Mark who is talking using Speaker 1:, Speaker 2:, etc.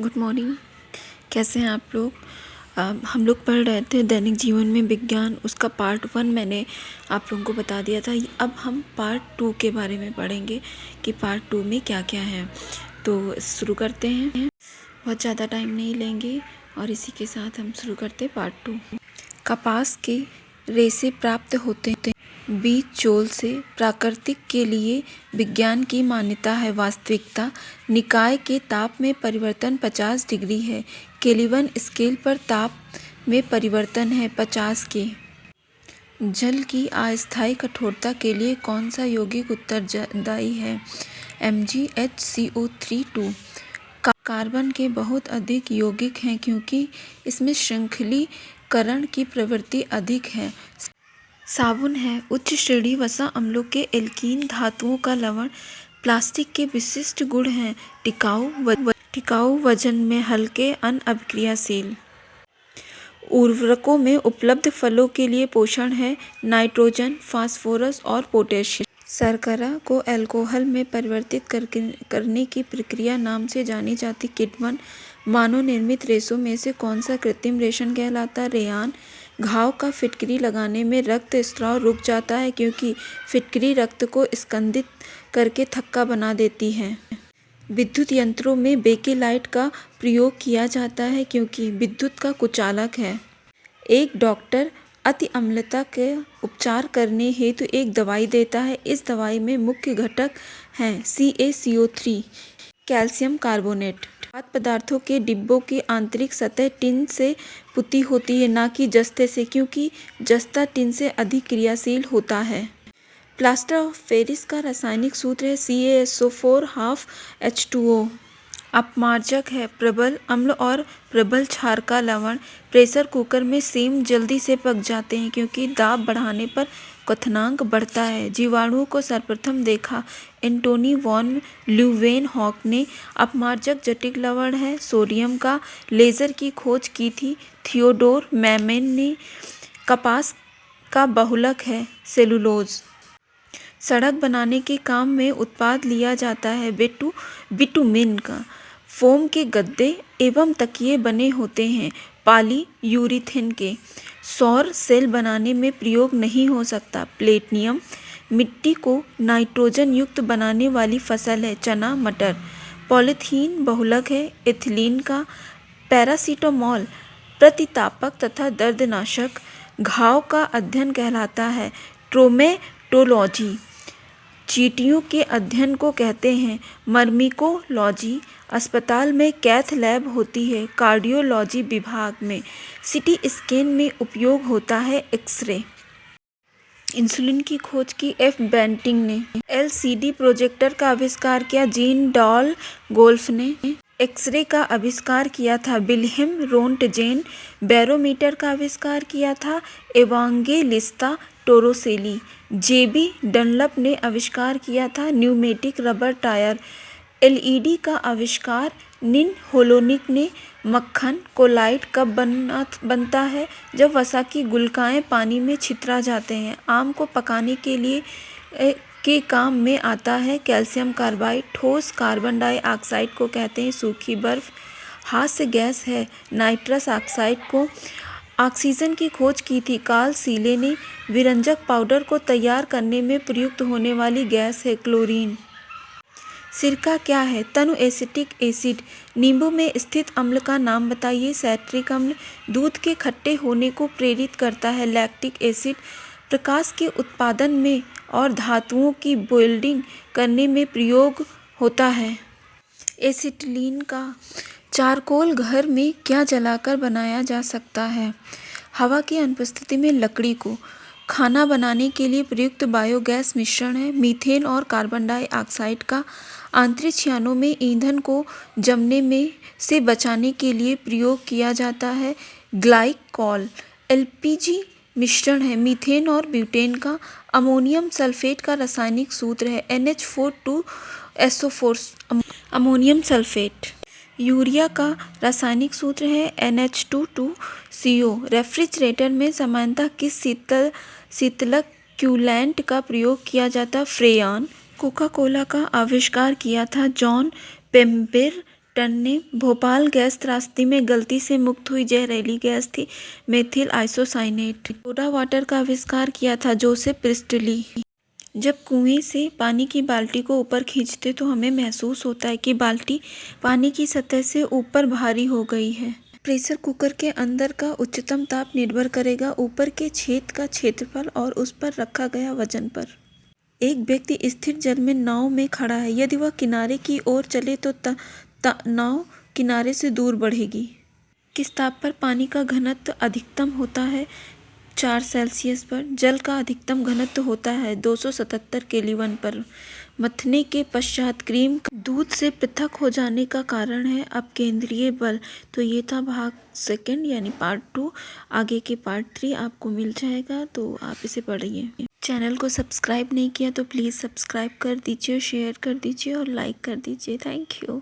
Speaker 1: Good morning. कैसे हैं आप लोग? हम लोग पढ़ रहे थे दैनिक जीवन में विज्ञान, उसका पार्ट 1 मैंने आप लोगों को बता दिया था। अब हम पार्ट 2 के बारे में पढ़ेंगे कि पार्ट 2 में क्या क्या है। तो शुरू करते हैं, बहुत ज़्यादा टाइम नहीं लेंगे और इसी के साथ हम शुरू करते हैं पार्ट 2। कपास के रेशे प्राप्त होते हैं बीज चोल से। प्राकृतिक के लिए विज्ञान की मान्यता है। वास्तविकता निकाय के ताप में परिवर्तन 50 डिग्री है। केल्विन स्केल पर ताप में परिवर्तन है 50 के। जल की अस्थायी कठोरता के लिए कौन सा यौगिक उत्तरदायी है? MgHCO3 कार्बन के बहुत अधिक यौगिक हैं क्योंकि इसमें श्रृंखलीकरण की प्रवृत्ति अधिक है। साबुन है उच्च श्रेणी वसा अम्लों के एल्कीन धातुओं का लवण। प्लास्टिक के विशिष्ट गुण हैं टिकाऊ, वजन में हल्के, अनअभिक्रियाशील। उर्वरकों में उपलब्ध फलों के लिए पोषण है नाइट्रोजन, फास्फोरस और पोटेशियम। शर्करा को अल्कोहल में परिवर्तित करने की प्रक्रिया नाम से जानी जाती। किण्वन मानव निर्मित रेशों में से कौन सा कृत्रिम रेशम कहलाता है? रेयान। घाव का फिटकरी लगाने में रक्त स्राव रुक जाता है क्योंकि फिटकरी रक्त को स्कंदित करके थक्का बना देती है। विद्युत यंत्रों में बेकेलाइट का प्रयोग किया जाता है क्योंकि विद्युत का कुचालक है। एक डॉक्टर अति अम्लता के उपचार करने हेतु एक दवाई देता है। इस दवाई में मुख्य घटक हैं CaCO3, कैल्शियम कार्बोनेट। खाद्य पदार्थों के डिब्बों की आंतरिक सतह टिन से पुती होती है, ना कि जस्ते से, क्योंकि जस्ता टिन से अधिक क्रियाशील होता है। प्लास्टर ऑफ पेरिस का रासायनिक सूत्र है CaSO4 H2O। अपमार्जक है प्रबल अम्ल और प्रबल क्षार का लवण। प्रेशर कुकर में सेम जल्दी से पक जाते हैं क्योंकि दाब बढ़ाने पर क्वथनांक बढ़ता है। जीवाणुओं को सर्वप्रथम देखा एंटोनी वॉन ल्यूवेनहॉक ने। अपमार्जक जटिल लवण है सोडियम का। लेजर की खोज की थी थियोडोर मैमेन ने। कपास का बहुलक है सेलुलोज। सड़क बनाने के काम में उत्पाद लिया जाता है बिटुमेन का। फोम के गद्दे एवं तकिए बने होते हैं पॉलीयूरीथेन के। सौर सेल बनाने में प्रयोग नहीं हो सकता प्लेटिनम। मिट्टी को नाइट्रोजन युक्त बनाने वाली फसल है चना मटर। पॉलीथीन बहुलक है एथिलीन का। पैरासीटामोल प्रतितापक तथा दर्दनाशक। घाव का अध्ययन कहलाता है ट्रोमेटोलॉजी। चींटियों के अध्ययन को कहते हैं मर्मिकोलॉजी। अस्पताल में कैथ लैब होती है कार्डियोलॉजी विभाग में। सीटी स्कैन में उपयोग होता है एक्सरे। इंसुलिन की खोज की F बेंटिंग ने। LCD प्रोजेक्टर का आविष्कार किया जीन डॉल गोल्फ ने। एक्सरे का आविष्कार किया था विल्हेम रोंटजेन। बैरोमीटर का आविष्कार किया था एवांजेलिस्ता टोरोसेली। JB डनलप ने आविष्कार किया था न्यूमेटिक रबर टायर। LED का आविष्कार निन होलोनिक ने। मक्खन कोलाइट कब बनता है? जब वसा की गुल्काएं पानी में छितरा जाते हैं। आम को पकाने के लिए के काम में आता है कैल्शियम कार्बाइड। ठोस कार्बन डाइऑक्साइड को कहते हैं सूखी बर्फ। हास्य गैस है नाइट्रस ऑक्साइड को। ऑक्सीजन की खोज की थी कार्ल सीले ने। विरंजक पाउडर को तैयार करने में प्रयुक्त होने वाली गैस है क्लोरीन। सिरका क्या है? तनु एसिटिक एसिड। नींबू में स्थित अम्ल का नाम बताइए। सैट्रिक अम्ल। दूध के खट्टे होने को प्रेरित करता है लैक्टिक एसिड। प्रकाश के उत्पादन में और धातुओं की वेल्डिंग करने में प्रयोग होता है एसिटिलीन का। चारकोल घर में क्या जलाकर बनाया जा सकता है? हवा की अनुपस्थिति में लकड़ी को। खाना बनाने के लिए प्रयुक्त बायोगैस मिश्रण है मीथेन और कार्बन डाइऑक्साइड का। अंतरिक्ष यानों में ईंधन को जमने में से बचाने के लिए प्रयोग किया जाता है ग्लाइकॉल। LPG मिश्रण है मीथेन और ब्यूटेन का। अमोनियम सल्फेट का रासायनिक सूत्र है NH4 अमोनियम सल्फेट। यूरिया का रासायनिक सूत्र है NH2CO। रेफ्रिजरेटर में सामान्यतः किस शीतलक क्यूलेंट का प्रयोग किया जाता? फ्रेयन। कोका कोला का आविष्कार किया था जॉन पेम्पेर टन ने भोपाल गैस त्रासदी में गलती से मुक्त हुई जहरीली गैस थी मेथिल आइसोसाइनेट। सोडा वाटर का आविष्कार किया था जोसेफ प्रिस्टली। जब कुएं से पानी की बाल्टी को ऊपर खींचते तो हमें महसूस होता है कि बाल्टी पानी की सतह से ऊपर भारी हो गई है। प्रेशर कुकर के अंदर का उच्चतम ताप निर्भर करेगा ऊपर के छेद का क्षेत्रफल और उस पर रखा गया वजन पर। एक व्यक्ति स्थिर जल में नाव में खड़ा है। यदि वह किनारे की ओर चले तो नाव किनारे से दूर बढ़ेगी। किस ताप पर पानी का घनत्व अधिकतम होता है? 4 सेल्सियस पर। जल का अधिकतम घनत्व होता है 277 केल्विन पर। मथने के पश्चात क्रीम दूध से पृथक हो जाने का कारण है अपकेंद्रीय बल। तो ये था भाग 2 यानी पार्ट 2। आगे के पार्ट 3 आपको मिल जाएगा, तो आप इसे पढ़िए। चैनल को सब्सक्राइब नहीं किया तो प्लीज़ सब्सक्राइब कर दीजिए, शेयर कर दीजिए और लाइक कर दीजिए। Thank you.